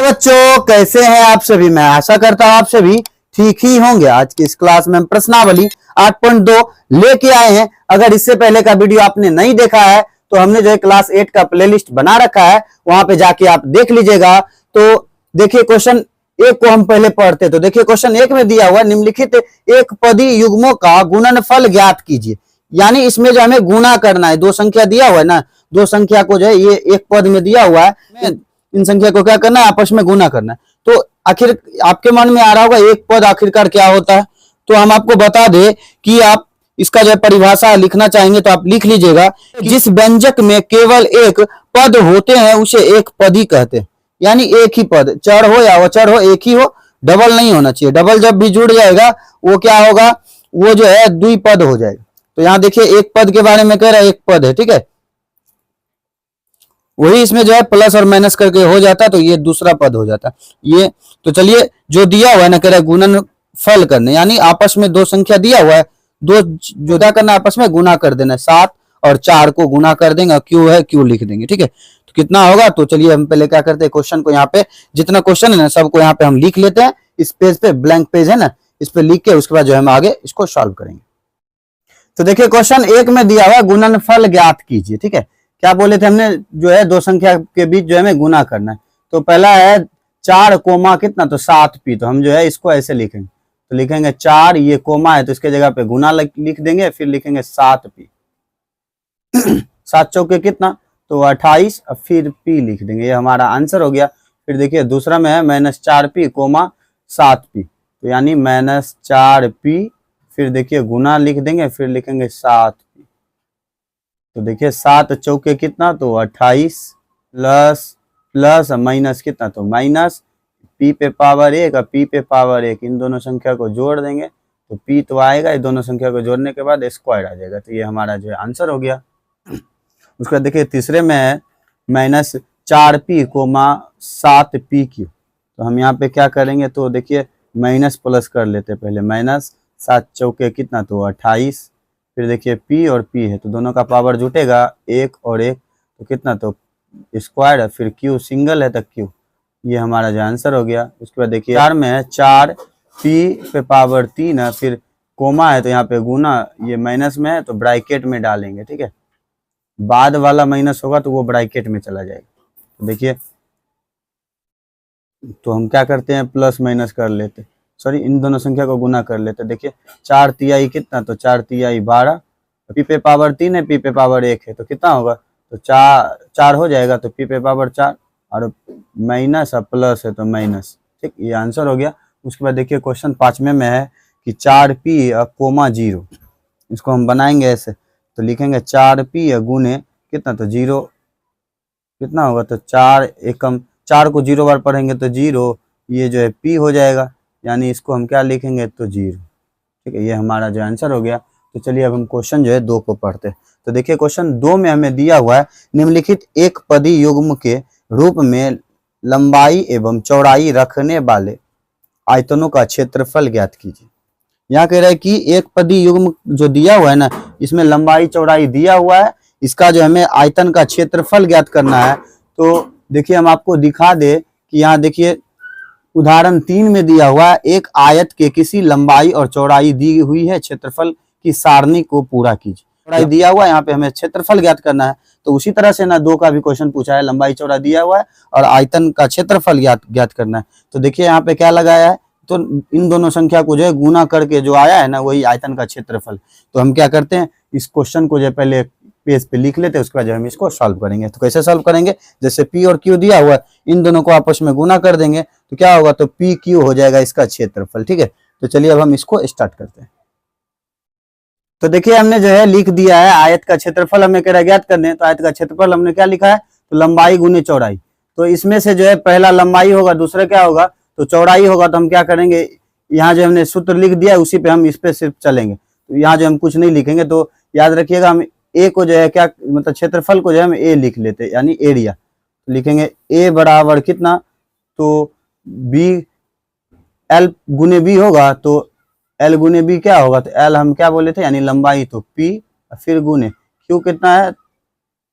बच्चों, कैसे हैं आप सभी। मैं आशा करता हूं आप सभी ठीक ही होंगे। आज की इस क्लास में हम प्रश्नावली 8.2 लेके आए हैं। अगर इससे पहले का वीडियो आपने नहीं देखा है तो हमने जो है क्लास 8 का प्लेलिस्ट बना रखा है, वहां पे जाके आप देख लीजिएगा। तो देखिए क्वेश्चन एक को हम पहले पढ़ते। तो देखिए क्वेश्चन एक में दिया हुआ निम्नलिखित एक पदी युग्मों का गुणनफल ज्ञात कीजिए। यानी इसमें जो हमें गुणा करना है, दो संख्या दिया हुआ है ना, दो संख्या को जो है ये एक पद में दिया हुआ है, इन संख्या को क्या करना है, आपस में गुना करना है। तो आखिर आपके मन में आ रहा होगा एक पद आखिरकार क्या होता है। तो हम आपको बता दें कि आप इसका जो परिभाषा लिखना चाहेंगे तो आप लिख लीजिएगा। जिस व्यंजक में केवल एक पद होते हैं उसे एक पदी कहते हैं। यानी एक ही पद, चर हो या अचर हो, एक ही हो, डबल नहीं होना चाहिए। डबल जब भी जुड़ जाएगा वो क्या होगा, वो जो है द्विपद हो जाएगा। तो यहां देखिए एक पद के बारे में कह रहा है, एक पद है, ठीक है। वही इसमें जो है प्लस और माइनस करके हो जाता तो ये दूसरा पद हो जाता ये। तो चलिए जो दिया हुआ है ना, कह रहा है गुणनफल करने, यानी आपस में दो संख्या दिया हुआ है, दो जुदा करना, आपस में गुना कर देना। 7 और 4 को गुना कर देंगे, क्यू है क्यू लिख देंगे, ठीक है। तो कितना होगा, तो चलिए हम पहले क्या करते हैं, क्वेश्चन को यहाँ पे जितना क्वेश्चन है ना सबको यहाँ पे हम लिख लेते हैं। इस पेज पे ब्लैंक पेज है ना, इस पे लिख के उसके बाद जो है हम आगे इसको सॉल्व करेंगे। तो देखिए क्वेश्चन एक में दिया हुआ गुणनफल ज्ञात कीजिए, ठीक है। क्या बोले थे हमने, जो है दो संख्या के बीच जो है हमें गुना करना है। तो पहला है 4 कोमा कितना, तो 7 पी। तो हम जो है इसको ऐसे लिखेंगे, तो लिखेंगे 4, ये कोमा है तो इसके जगह पे गुना लिख देंगे, फिर लिखेंगे 7 पी। 7 चौके कितना, तो 28, और फिर पी लिख देंगे, ये हमारा आंसर हो गया। फिर देखिए दूसरा में है -4 पी कोमा 7 पी, तो यानी -4 पी, फिर देखिए गुना लिख देंगे, फिर लिखेंगे 7 पी। तो देखिए 7 चौके कितना, तो 28, प्लस माइनस कितना, तो माइनस पी पे पावर 1 और पी पे पावर 1, इन दोनों संख्या को जोड़ देंगे तो पी तो आएगा, ये दोनों संख्या को जोड़ने के बाद स्क्वायर आ जाएगा। तो ये हमारा जो है आंसर हो गया। उसके बाद देखिए तीसरे में है -4 पी कोमा 7 पी क्यू। तो हम यहाँ पे क्या करेंगे, तो देखिए माइनस प्लस कर लेते हैं पहले। -7 चौके कितना, तो 28, फिर देखिए पी और पी है तो दोनों का पावर जुटेगा 1 और 1, तो कितना, तो स्क्वायर है, फिर क्यू सिंगल है तो क्यू, ये हमारा जो आंसर हो गया। उसके बाद देखिए 4 में है 4 पी पे पावर 3 है, फिर कोमा है तो यहाँ पे गुना, ये माइनस में है तो ब्रैकेट में डालेंगे, ठीक है। बाद वाला माइनस होगा तो वो ब्रैकेट में चला जाएगा। तो देखिए तो हम क्या करते हैं, प्लस माइनस कर लेते, सॉरी इन दोनों संख्या को गुना कर लेते। देखिए 4 तिहाई कितना, तो 4 तिहाई 12, पी पे पावर 3 है, पी पे पावर 1 है तो कितना होगा, तो 4 हो जाएगा, तो पी पे पावर 4 और माइनस और प्लस है तो माइनस, ठीक, ये आंसर हो गया। उसके बाद देखिए क्वेश्चन 5वें में है कि 4 पी कोमा 0, इसको हम बनाएंगे ऐसे, तो लिखेंगे 4 पी गुने कितना, तो 0 कितना होगा, तो 4 एकम 4 को 0 बार पढ़ेंगे तो 0, ये जो है पी हो जाएगा, यानी इसको हम क्या लिखेंगे, तो 0, ठीक है। ये हमारा जो आंसर हो गया। तो चलिए अब हम क्वेश्चन जो है 2 को पढ़ते हैं। तो देखिए क्वेश्चन 2 में हमें दिया हुआ है निम्नलिखित एक पदी युग्म के रूप में लंबाई एवं चौड़ाई रखने वाले आयतनों का क्षेत्रफल ज्ञात कीजिए। यहाँ कह रहा है कि एक पदी युग्म जो दिया हुआ है ना, इसमें लंबाई चौड़ाई दिया हुआ है, इसका जो हमें आयतन का क्षेत्रफल ज्ञात करना है। तो देखिए हम आपको दिखा दे कि यहाँ देखिए उदाहरण 3 में दिया हुआ है, एक आयत के किसी लंबाई और चौड़ाई दी हुई है, क्षेत्रफल की सारणी को पूरा कीजिए। चौड़ाई दिया हुआ है, यहाँ पे हमें क्षेत्रफल ज्ञात करना है। तो उसी तरह से ना 2 का भी क्वेश्चन पूछा है, लंबाई चौड़ा दिया हुआ है और आयतन का क्षेत्रफल ज्ञात करना है। तो देखिए यहाँ पे क्या लगाया है, तो इन दोनों संख्या को जो है गुना करके जो आया है ना, वही आयतन का क्षेत्रफल। तो हम क्या करते हैं, इस क्वेश्चन को जो पहले पेज पे लिख लेते हैं, उसके बाद हम इसको सॉल्व करेंगे। तो कैसे सॉल्व करेंगे, जैसे पी और क्यू दिया हुआ है, इन दोनों को आपस में गुना कर देंगे तो क्या होगा, तो पी क्यू हो जाएगा इसका क्षेत्रफल, ठीक है। तो चलिए अब हम इसको स्टार्ट करते हैं। तो देखिए हमने जो है लिख दिया है आयत का क्षेत्रफल, हमें कह रहा है ज्ञात करने। तो आयत का क्षेत्रफल हमने क्या लिखा है, तो लंबाई गुने चौड़ाई। तो इसमें से जो है पहला लंबाई होगा, दूसरा क्या होगा, तो चौड़ाई होगा। तो हम क्या करेंगे, यहाँ जो हमने सूत्र लिख दिया है उसी पे हम इस पे सिर्फ चलेंगे। तो यहाँ जो हम कुछ नहीं लिखेंगे, तो याद रखिएगा हम ए को जो है क्या, मतलब क्षेत्रफल को जो है हम ए लिख लेते हैं, यानी एरिया। तो लिखेंगे ए बराबर कितना, तो बी एल गुने बी होगा, तो एल गुने बी क्या होगा, तो एल हम क्या बोले थे, यानी लंबाई, तो पी, फिर गुने क्यू कितना है,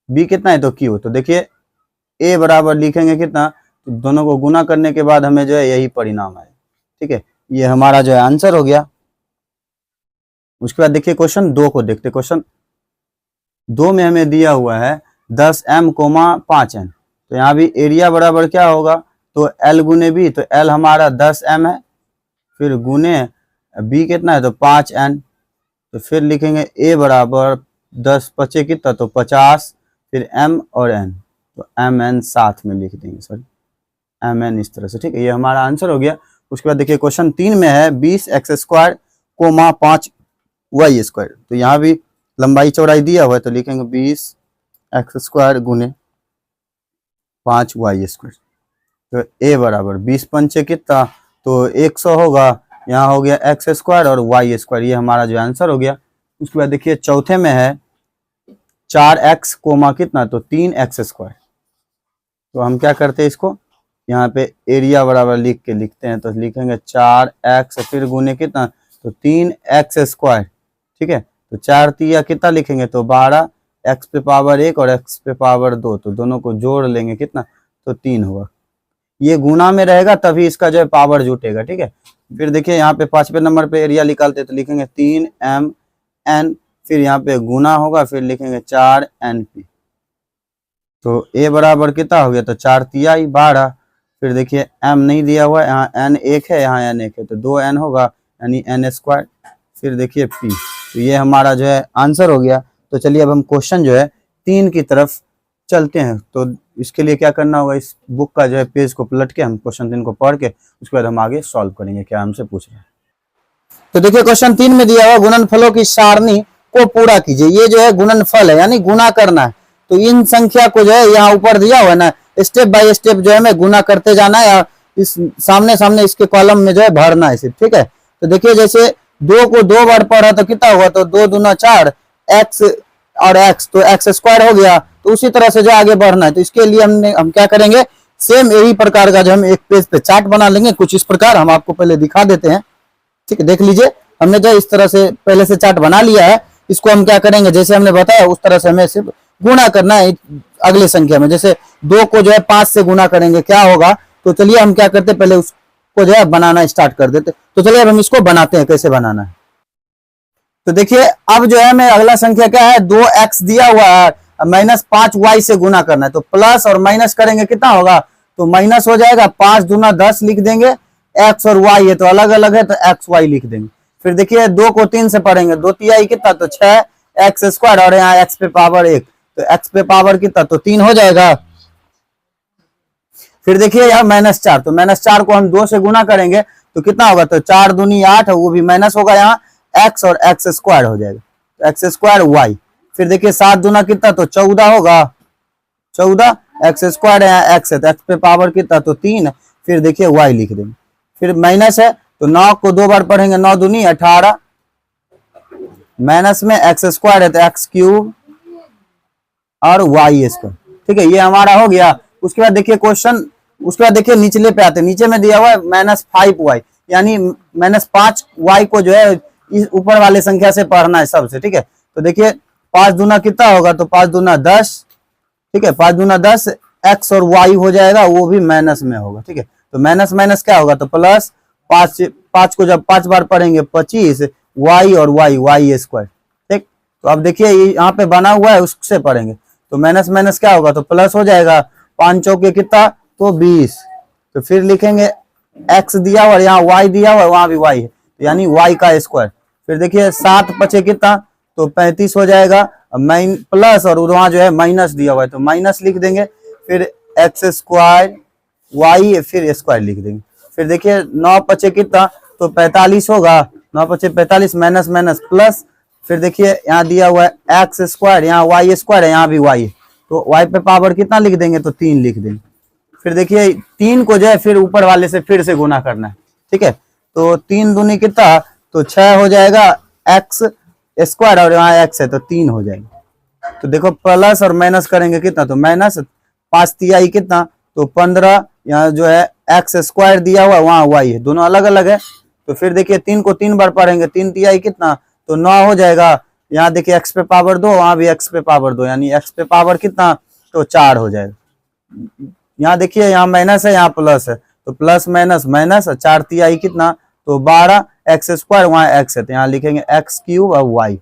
बी कितना है, तो क्यू। तो देखिए ए बराबर लिखेंगे कितना, तो दोनों को गुना करने के बाद हमें जो है यही परिणाम आए। ठीक है, ये हमारा जो है आंसर हो गया। उसके बाद देखिए क्वेश्चन 2 को देखते। क्वेश्चन 2 में हमें दिया हुआ है 10m 5n। तो यहाँ भी एरिया बराबर क्या होगा, तो L गुने बी, तो L हमारा 10m है, फिर गुने b कितना है तो 5n, तो फिर लिखेंगे a बराबर 10 पचे कितना तो 50, फिर m और n, तो mn साथ में लिख देंगे, सॉरी mn इस तरह से। ठीक है, ये हमारा आंसर हो गया। उसके बाद देखिए क्वेश्चन 3 में है 20x² 5y²। तो यहाँ भी लंबाई चौड़ाई दिया हुआ है, तो लिखेंगे 20x² गुने 5y²। तो a बराबर 20 पंचे कितना तो 100 होगा, यहाँ हो गया x² और y², ये हमारा जो आंसर हो गया। उसके बाद देखिए चौथे में है 4x कितना तो 3x²। तो हम क्या करते हैं, इसको यहाँ पे एरिया बराबर लिख के लिखते हैं, तो लिखेंगे 4x फिर गुने कितना तो 3x²। ठीक है, तो 4 तिया कितना लिखेंगे तो 12, x पे पावर 1 और x पे पावर 2, तो दोनों को जोड़ लेंगे कितना तो 3 होगा। ये गुना में रहेगा तभी इसका जो है पावर जुटेगा। ठीक है, फिर देखिए यहाँ पे 5वें नंबर पे एरिया निकालते, तो लिखेंगे 3mn, फिर यहाँ पे गुना होगा, फिर लिखेंगे 4np। तो a बराबर कितना हो गया तो 4 तिया 12, फिर देखिए m नहीं दिया हुआ है, यहाँ n 1 है, यहाँ n 1 है, तो 2n होगा यानी n², फिर देखिए p। तो ये हमारा जो है आंसर हो गया। तो चलिए अब हम क्वेश्चन जो है 3 की तरफ चलते हैं। तो इसके लिए क्या करना होगा, इस बुक का जो है पेज को पलट के हम क्वेश्चन 3 को पढ़ के उसके बाद हम आगे सॉल्व करेंगे क्या हमसे पूछ रहे हैं। तो देखिए क्वेश्चन 3 में दिया हुआ गुणनफलों की सारणी को पूरा कीजिए। ये जो है गुणनफल है यानी गुना करना है, तो इन संख्या को जो है यहाँ ऊपर दिया हुआ है ना, स्टेप बाय स्टेप जो है हमें गुना करते जाना है, या इस सामने सामने इसके कॉलम में जो है भरना है सिर्फ। ठीक है, तो देखिए जैसे 2 को 2 बार पढ़ा तो कितना हुआ तो 2 दूना 4, x और x तो x² हो गया। तो उसी तरह से जो आगे बढ़ना है, तो इसके लिए हम क्या करेंगे, सेम यही प्रकार का जो हम एक पेज पे चार्ट बना लेंगे कुछ इस प्रकार। हम आपको पहले दिखा देते हैं। ठीक है, देख लीजिए हमने जो इस तरह से पहले से चार्ट बना लिया है, इसको हम क्या करेंगे जैसे हमने बताया उस तरह से हमें सिर्फ गुना करना है अगले संख्या में। जैसे 2 को जो है 5 से गुना करेंगे क्या होगा, तो चलिए हम क्या करते पहले उसको जो है बनाना स्टार्ट कर देते। तो चलिए अब हम इसको बनाते हैं, कैसे बनाना है। तो देखिए अब जो है हमें अगला संख्या क्या है, 2x दिया हुआ है, -5y से गुना करना है। तो प्लस और माइनस करेंगे कितना होगा, तो माइनस हो जाएगा, 5 दूना 10 लिख देंगे, x और y है तो अलग अलग है तो xy लिख देंगे। फिर देखिए 2 को 3 से पढ़ेंगे, 2 तिहाई कितना तो 6x² और यहाँ x पे पावर 1, तो x पे पावर कितना तो 3 हो जाएगा। फिर देखिए यहाँ -4, तो -4 को हम 2 से गुना करेंगे तो कितना होगा, तो 4 दूनी 8, वो भी माइनस होगा, यहाँ x और x² हो जाएगा, तो x² y। फिर देखिए 7 दूना कितना तो 14 होगा, 14 x² है, यहाँ x है तो x पे पावर कितना तो 3, फिर देखिए y लिख देंगे। फिर माइनस है तो 9 को 2 बार पढ़ेंगे, 9 दूनी 18, माइनस में x² है तो x³ और y²। ठीक है, ये हमारा हो गया। उसके बाद देखिए क्वेश्चन, उसके बाद देखिए निचले पे आते हैं, नीचे में दिया हुआ है -5y, यानी -5y को जो है इस ऊपर वाले संख्या से पढ़ना है सबसे। ठीक है, तो देखिए 5 दूना कितना होगा, तो 5 दूना 10। ठीक है, 5 दूना 10, x और y हो जाएगा, वो भी माइनस में होगा। ठीक है, तो माइनस माइनस क्या होगा, तो प्लस 5 को जब 5 बार पढ़ेंगे 25, y और y²। ठीक, तो अब देखिए यहाँ पे बना हुआ है उससे पढ़ेंगे, तो माइनस माइनस क्या होगा, तो प्लस हो जाएगा, 5 चौके कितना तो 20, तो फिर लिखेंगे x दिया हुआ, यहाँ y दिया हुआ, वहां भी y है यानी y²। फिर देखिए 7 पचे कितना तो 35 हो जाएगा, प्लस और वहां जो है माइनस दिया हुआ है तो माइनस लिख देंगे, फिर x² y फिर स्क्वायर लिख देंगे। फिर देखिए 9 पचे कितना तो 45 होगा, 9 पचे 45, माइनस माइनस प्लस, फिर देखिए यहाँ दिया हुआ है x², यहाँ y² है, यहाँ भी y है, तो y पे पावर कितना लिख देंगे तो 3 लिख देंगे। फिर देखिए 3 को जो है फिर ऊपर वाले से फिर से गुना करना है। ठीक है, तो 3 दूनी कितना तो 6 हो जाएगा, x² और यहाँ x है तो 3 हो जाएगा। तो देखो प्लस और माइनस करेंगे कितना तो माइनस, 5 तिहाई कितना तो 15, यहाँ जो है x² दिया हुआ, वहाँ y है, दोनों अलग अलग है। तो फिर देखिए 3 को 3 बार पढ़ेंगे, 3 तिहाई कितना तो 9 हो जाएगा, यहाँ देखिए x पे पावर 2, वहां भी x पे पावर 2, यानी x पे पावर कितना तो 4 हो जाएगा। यहाँ देखिए यहाँ माइनस है यहाँ प्लस है, तो प्लस माइनस माइनस, 4 तिहाई कितना तो 12 एक्स स्क्वायर, वहां एक्स है तो यहाँ लिखेंगे एक्स क्यूब और वाई।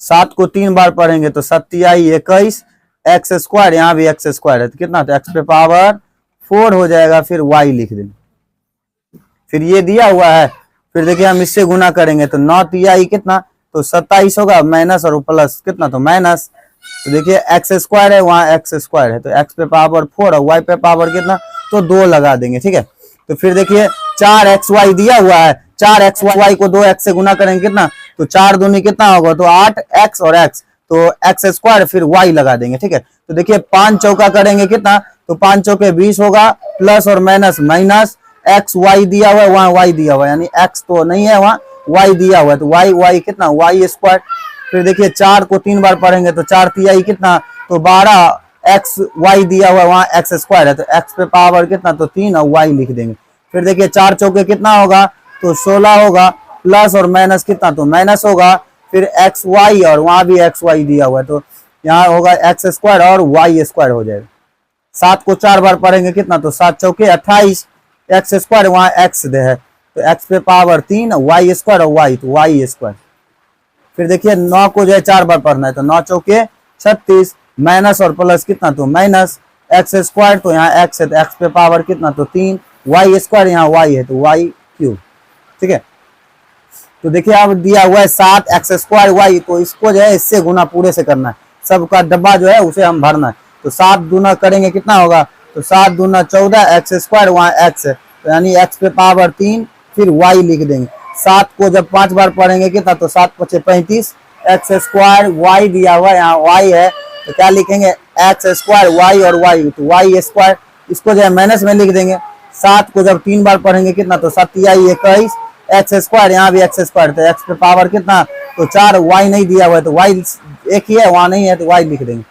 7 को 3 बार पढ़ेंगे तो 7 तिहाई 21 एक्स स्क्वायर, यहाँ भी एक्स स्क्वायर है तो कितना तो एक्स पे पावर 4 हो जाएगा, फिर वाई लिख देंगे। फिर ये दिया हुआ है, फिर देखिए हम इससे गुना करेंगे तो 9 तिहाई कितना तो 27 होगा, माइनस और प्लस कितना तो माइनस, तो देखिए एक्स स्क्वायर है वहां एक्स स्क्वायर है तो एक्स पे पावर 4 और वाई पे पावर कितना तो 2 लगा देंगे, ठीक है। तो फिर देखिए 4 एक्स वाई दिया हुआ है, 4 एक्स वाई को 2 एक्स से गुना करेंगे कितना तो 4 दूनी कितना होगा तो 8 एक्स और एक्स तो एक्स स्क्वायर फिर वाई लगा देंगे, ठीक है। तो देखिए 5 चौका करेंगे कितना तो 5 चौके 20 होगा, प्लस और माइनस माइनस, एक्स वाई दिया हुआ है वहां वाई दिया हुआ है, यानी एक्स तो नहीं है वहां वाई दिया हुआ है तो वाई वाई कितना वाई स्क्वायर। फिर देखिए 4 को 3 बार पढ़ेंगे तो 4 तिहाई कितना तो 12 एक्स वाई दिया हुआ है वहां एक्स स्क्वायर है तो एक्स पे पावर कितना तो 3 और वाई लिख देंगे। फिर देखिए 4 चौके कितना होगा तो 16 होगा, प्लस और माइनस कितना तो माइनस होगा, फिर एक्स वाई और वहां भी एक्स वाई दिया हुआ है तो यहाँ होगा एक्स स्क्वायर और वाई स्क्वायर हो जाएगा। 7 को 4 बार पढ़ेंगे कितना तो 7 चौके 28 एक्स स्क्वायर, वहां एक्स है तो एक्स पे पावर 3 वाई स्क्वायर और वाई तो वाई स्क्वायर। फिर देखिए 9 को जो है 4 बार पढ़ना है तो 9 चौके 36, माइनस और प्लस कितना तो माइनस, एक्स स्क्वायर तो यहाँ एक्स है तो एक्स पे पावर कितना तो 3, वाई स्क्वायर यहाँ वाई है तो वाई क्यूब, ठीक है। तो देखिए अब दिया हुआ है 7 एक्स स्क्वायर वाई, तो इसको जो है इससे गुना पूरे से करना है, सबका डब्बा जो है उसे हम भरना है। तो 7 दूना करेंगे कितना होगा तो 7 दूना 14 एक्स स्क्वायर वहां एक्स है तो यानी एक्स पे पावर 3 फिर वाई लिख देंगे। 7 को जब 5 बार पढ़ेंगे कितना तो 7 पचे 35 एक्स स्क्वायर वाई दिया हुआ है यहाँ वाई है तो क्या लिखेंगे एक्स स्क्वायर वाई और वाई तो वाई स्क्वायर, इसको जो है माइनस में लिख देंगे। 7 को जब 3 बार पढ़ेंगे कितना तो 7 तिहाई 21 एक्स स्क्वायर, यहाँ भी एक्स स्क्वायर तो एक्स पे पावर कितना तो 4, वाई नहीं दिया हुआ है तो वाई एक ही है वहां नहीं है तो वाई लिख देंगे।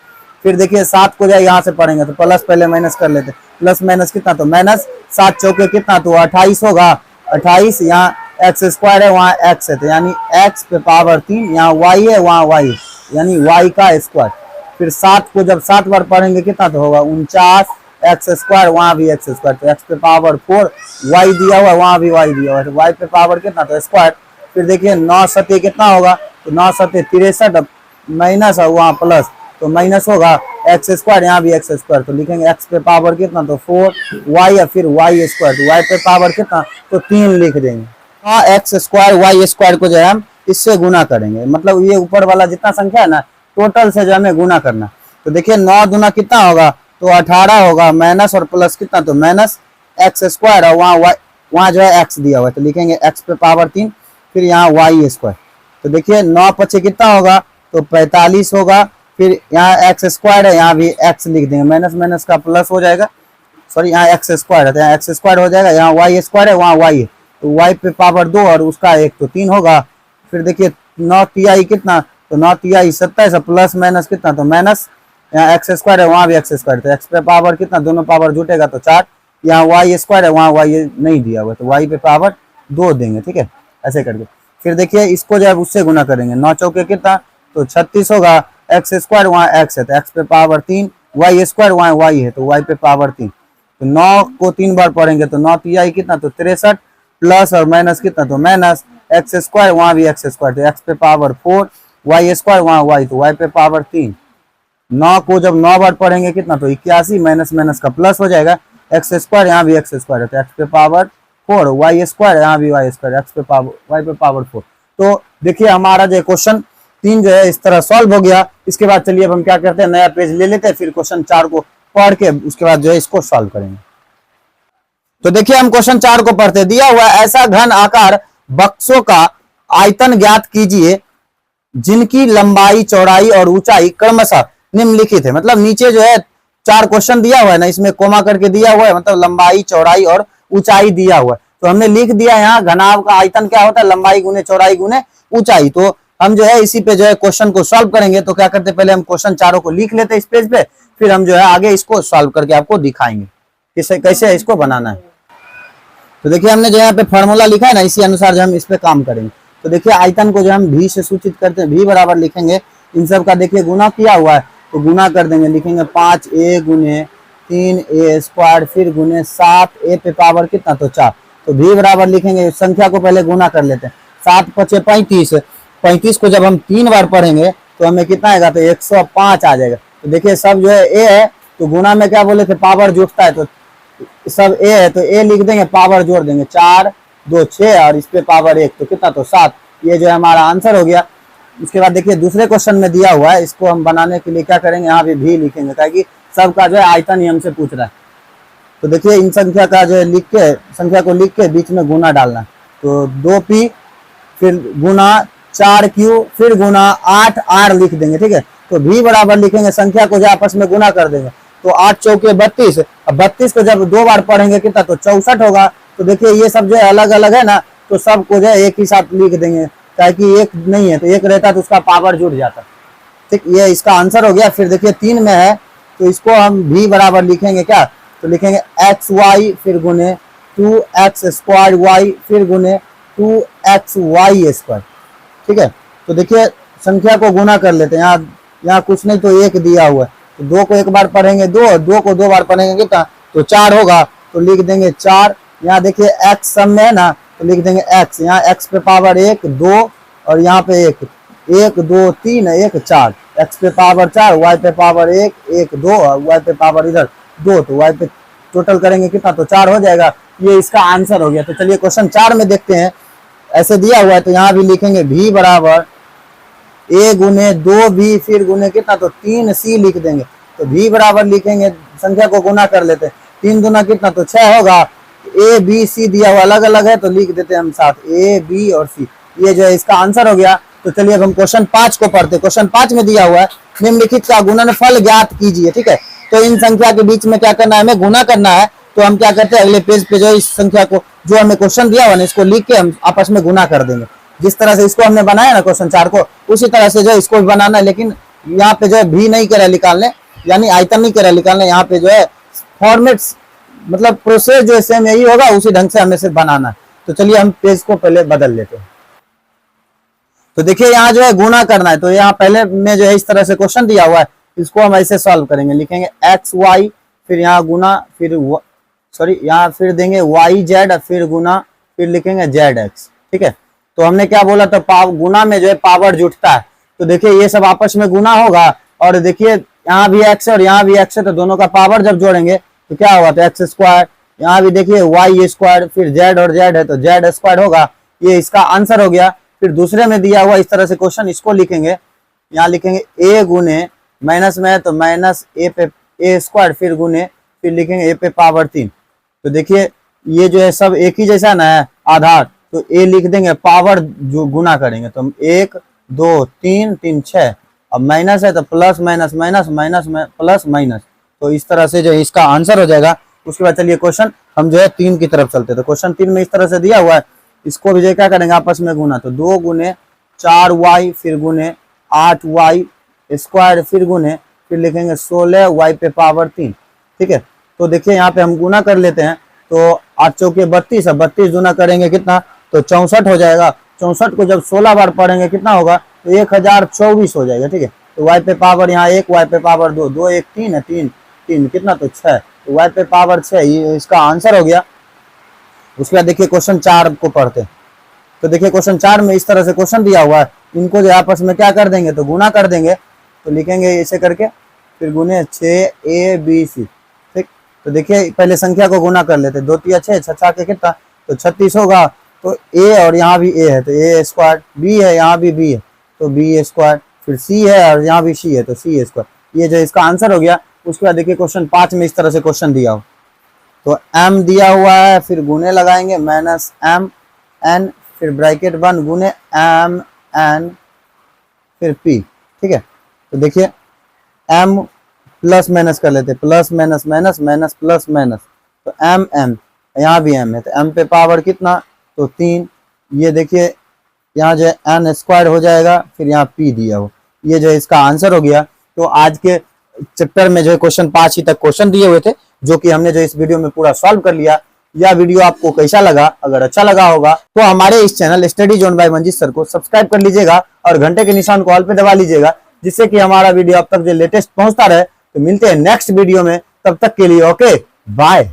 फिर देखिए 7 को जो है यहाँ से पढ़ेंगे तो प्लस पहले माइनस कर लेते, प्लस माइनस कितना तो माइनस, 7 चौके कितना तो 28 होगा, 28 यहाँ एक्स स्क्वायर है वहां एक्स है तो यानी एक्स पे पावर 3, यहाँ वाई है वहां वाई यानी वाई का स्क्वायर। फिर 7 को जब 7 बार पढ़ेंगे कितना तो होगा 49 एक्स स्क्वायर, वहां भी एक्स स्क्वायर तो एक्स पे पावर 4, वाई दिया हुआ है वहां भी वाई दिया हुआ है तो वाई पे पावर कितना तो स्क्वायर। फिर देखिए 9 सत्य कितना होगा तो 9 सत्य 63 माइनस और वहां प्लस तो माइनस होगा एक्स स्क्वायर, यहाँ भी एक्स स्क्वायर तो लिखेंगे एक्स पे पावर कितना तो 4 वाई या फिर वाई स्क्वायर तो वाई पे पावर कितना तो 3 लिख देंगे। हाँ एक्स स्क्वायर वाई स्क्वायर को जो है हम इससे गुना करेंगे, मतलब ये ऊपर वाला जितना संख्या है ना टोटल से जो हमें गुना करना। तो देखिए 9 दूना कितना होगा तो 18 होगा, माइनस और प्लस कितना तो माइनस एक्स स्क्वायर और वहाँ जो है एक्स दिया हुआ है तो लिखेंगे एक्स पे पावर 3 फिर यहाँ वाई स्क्वायर। तो देखिए 9 पचे कितना होगा तो 45 होगा, फिर यहाँ एक्स स्क्वायर है यहाँ भी एक्स लिख देंगे, माइनस माइनस का प्लस हो जाएगा, सॉरी यहाँ एक्स स्क्वायर है तो यहाँ एक्स स्क्वायर हो जाएगा, यहाँ वाई स्क्वायर है वहाँ वाई है तो वाई पे पावर 2 और उसका 1 तो 3 होगा। फिर देखिए 9 तिहाई कितना तो 9 तिहाई 27 प्लस माइनस कितना तो माइनस, यहाँ एक्स स्क्वायर है वहां भी एक्स स्क्वायर तो एक्स पे पावर कितना दोनों पावर जुटेगा तो 4, यहाँ वाई स्क्वायर है वहां वाई नहीं दिया हुआ तो वाई पे पावर 2 देंगे, ठीक है ऐसे करके। फिर देखिए इसको जब उससे गुना करेंगे 9 चौके कितना तो 36 होगा, एक्स स्क्वायर वहां एक्स है तो एक्स पे पावर 3, वाई स्क्वायर वहां वाई है तो वाई पे पावर 3। तो 9 को 3 बार पढ़ेंगे तो 9 तिहाई कितना तो 63 प्लस और माइनस कितना तो माइनस, एक्स स्क्वायर वहां भी एक्स स्क्वायर तो एक्स पे पावर 4, वाई स्क्वायर वहां वाई तो वाई पे पावर 3। 9 को जब 9 बार पढ़ेंगे कितना तो 81 माइनस माइनस का प्लस हो जाएगा, एक्स स्क्वायर यहाँ भी एक्स स्क्वायर है तो एक्स पे पावर 4, वाई स्क्वायर यहाँ भी वाई स्क्वायर एक्स पे पावर वाई पे पावर 4। तो देखिए हमारा जो क्वेश्चन 3 जो है इस तरह सॉल्व हो गया। इसके बाद चलिए अब हम क्या करते हैं नया पेज ले लेते हैं, फिर क्वेश्चन 4 को पढ़ के उसके बाद जो है इसको सॉल्व करेंगे। तो देखिए हम क्वेश्चन 4 को पढ़ते, दिया हुआ ऐसा घन आकार बक्सों का आयतन ज्ञात कीजिए जिनकी लंबाई चौड़ाई और ऊंचाई क्रमशः निम्नलिखित है। मतलब नीचे जो है 4 क्वेश्चन दिया हुआ है ना, इसमें कोमा करके दिया हुआ है, मतलब लंबाई चौड़ाई और ऊंचाई दिया हुआ है तो हमने लिख दिया यहाँ घनाभ का आयतन क्या होता है लंबाई गुने चौड़ाई गुने ऊंचाई। तो हम जो है इसी पे जो है क्वेश्चन को सॉल्व करेंगे। तो क्या करते पहले हम क्वेश्चन 4 को लिख लेते इस पेज पे, फिर हम जो है आगे इसको सॉल्व करके आपको दिखाएंगे कैसे कैसे इसको बनाना है। तो देखिए हमने जो यहाँ पे फॉर्मूला लिखा है ना, इसी अनुसार जो हम इस पे काम करेंगे। तो देखिए आयतन को जो हम भी से सूचित करते हैं, भी बराबर लिखेंगे इन सब का देखिए गुना किया हुआ है तो गुना कर देंगे, लिखेंगे 5a गुने 3a² फिर गुने 7a पे पावर कितना, तो 4। तो v बराबर लिखेंगे, संख्या को पहले गुना कर लेते हैं। 7 × 5 = 35, 35 को जब हम 3 बार पढ़ेंगे तो हमें कितना आएगा, तो 105 आ जाएगा। तो देखिए सब जो है a है, तो गुना में क्या बोले थे, पावर जुटता है, तो सब a है तो a लिख देंगे, पावर जोड़ देंगे, 4 2 6 और इस पे पावर 1, तो कितना, तो 7। ये जो है हमारा आंसर हो गया। उसके बाद देखिए दूसरे क्वेश्चन में दिया हुआ है, इसको हम बनाने के लिए क्या करेंगे, यहाँ पे भी लिखेंगे, ताकि सबका जो है आयतन नियम से पूछ रहा है। तो देखिए इन संख्या का जो है लिख के, संख्या को लिख के बीच में गुना डालना, तो 2p फिर गुना 4q फिर गुना 8r लिख देंगे, ठीक है। तो v बराबर लिखेंगे, संख्या को जो आपस में गुना कर देंगे, तो 8 चौके 32, अब 32 को जब 2 बार पढ़ेंगे कितना, तो 64 होगा। तो देखिए ये सब जो है अलग अलग है ना, तो सबको जो है एक ही साथ लिख देंगे, ताकि एक नहीं है तो एक रहता तो उसका पावर जुड़ जाता, ठीक। ये इसका आंसर हो गया। फिर देखिए 3 में है, तो इसको हम v बराबर लिखेंगे क्या, तो लिखेंगे xy फिर गुने 2x² y फिर गुने 2xy², ठीक है। तो देखिए संख्या को गुना कर लेते हैं, यहाँ कुछ नहीं तो 1 दिया हुआ है, तो 2 को एक बार पढ़ेंगे 2 को 2 बार पढ़ेंगे कितना, तो 4 होगा, तो लिख देंगे 4। यहाँ देखिए x सब में है ना, तो लिख देंगे x, यहाँ x पे पावर 1 2 और यहाँ पे 1 1 2 3 1 4, x पे पावर 4 y पे पावर 1 1 2 और y पे पावर इधर 2, तो y पे टोटल करेंगे कितना, तो 4 हो जाएगा। ये इसका आंसर हो गया। तो चलिए क्वेश्चन 4 में देखते हैं, ऐसे दिया हुआ है, तो यहाँ भी लिखेंगे v बराबर a गुने 2b फिर गुने कितना, तो 3c लिख देंगे। तो v बराबर लिखेंगे, संख्या को गुना कर लेते हैं, 3 दूना कितना, तो 6 होगा। a b c दिया हुआ अलग अलग है, तो लिख देते हैं हम साथ, a b और c। ये जो है इसका आंसर हो गया। तो चलिए अब हम क्वेश्चन 5 को पढ़ते हैं। क्वेश्चन 5 में दिया हुआ है, निम्नलिखित का गुणनफल ज्ञात कीजिए, ठीक है। तो इन संख्या के बीच में क्या करना है, हमें गुना करना है। तो हम क्या करते हैं, अगले पेज पे जो इस संख्या को, जो हमें क्वेश्चन दिया हुआ ना, इसको लिख के हम आपस में गुना कर देंगे। जिस तरह से इसको हमने बनाया ना क्वेश्चन 4 को, उसी तरह से जो है इसको भी बनाना है, लेकिन यहाँ पे जो है भी नहीं करा निकालने, यानी आयतन नहीं करा निकालने, यहाँ पे जो है फॉर्मेट्स मतलब प्रोसेस जो है सेम यही होगा, उसी ढंग से हमें सिर्फ बनाना है। तो चलिए हम पेज को पहले बदल लेते हैं। तो देखिए यहाँ जो है गुना करना है, तो यहाँ पहले में जो है इस तरह से क्वेश्चन दिया हुआ है, इसको हम ऐसे सॉल्व करेंगे, लिखेंगे xy फिर यहाँ गुना फिर यहाँ फिर देंगे yz फिर गुना फिर लिखेंगे zx, ठीक है। तो हमने क्या बोला, तो गुना में जो है पावर जुटता है। तो देखिए ये सब आपस में गुना होगा, और देखिए यहाँ भी x है और यहाँ भी x है, तो दोनों का पावर जब जोड़ेंगे तो क्या होगा, तो x²। यहाँ भी देखिए y² फिर z और z है, तो z² होगा। ये इसका आंसर हो गया। फिर दूसरे में दिया हुआ इस तरह से क्वेश्चन, इसको लिखेंगे, यहाँ लिखेंगे a गुने माइनस में है तो माइनस a पे a² फिर गुने फिर लिखेंगे a पे पावर 3। तो देखिए ये जो है सब एक ही जैसा ना है आधार, तो a लिख देंगे, पावर जो गुना करेंगे तो 1 2 3 3 6, अब माइनस है तो plus minus minus minus plus minus, तो इस तरह से जो है इसका आंसर हो जाएगा। उसके बाद चलिए क्वेश्चन हम जो है 3 की तरफ चलते हैं। तो क्वेश्चन 3 में इस तरह से दिया हुआ है, इसको भी जो क्या करेंगे आपस में गुना, तो 2 गुने 4y फिर गुने 8y² फिर गुने फिर लिखेंगे 16y पे पावर 3, ठीक है। तो देखिए यहाँ पे हम गुना कर लेते हैं, तो 8 चौके 32, 32 गुना करेंगे कितना, तो 64 हो जाएगा। 64 को जब 16 बार पढ़ेंगे कितना होगा, तो 1024 हो जाएगा, ठीक है। तो y पे पावर यहाँ 1 y पे पावर 2 2 1 3 है, 3 3 कितना, तो 6, तो y पे पावर 6, ये इसका आंसर हो गया। उसके बाद देखिए क्वेश्चन 4 को पढ़ते हैं। तो देखिए क्वेश्चन 4 में इस तरह से क्वेश्चन दिया हुआ है, इनको जो आपस में क्या कर देंगे, तो गुना कर देंगे। तो लिखेंगे ऐसे करके फिर गुने 6abc, ठीक। तो देखिए पहले संख्या को गुना कर लेते, 2 3 6 6 के कितना, तो 36 होगा। तो a और यहाँ भी a है तो a², b है यहाँ भी b है तो b², फिर c है और यहाँ भी c है तो c²। ये जो इसका आंसर हो गया। उसके बाद देखिए क्वेश्चन 5 में इस तरह से क्वेश्चन दिया हो, तो m दिया हुआ है, फिर गुने लगाएंगे माइनस m n फिर ब्रैकेट 1 गुने m n फिर p, ठीक है। तो देखिए m प्लस माइनस कर लेते, plus minus minus minus plus minus, तो m m यहाँ भी m है, तो m पे पावर कितना, तो 3। ये देखिए यहाँ जो है n² हो जाएगा, फिर यहाँ p दिया हो, ये जो है इसका आंसर हो गया। तो आज के चैप्टर में जो है क्वेश्चन 5 ही तक क्वेश्चन दिए हुए थे, जो कि हमने जो इस वीडियो में पूरा सॉल्व कर लिया। यह वीडियो आपको कैसा लगा, अगर अच्छा लगा होगा तो हमारे इस channel Study Zone by Manjeet sir को सब्सक्राइब कर लीजिएगा और घंटे के निशान को ऑल पे दबा लीजिएगा, जिससे कि हमारा वीडियो अब तक जो लेटेस्ट पहुंचता रहे। तो मिलते हैं नेक्स्ट वीडियो में, तब तक के लिए ओके बाय।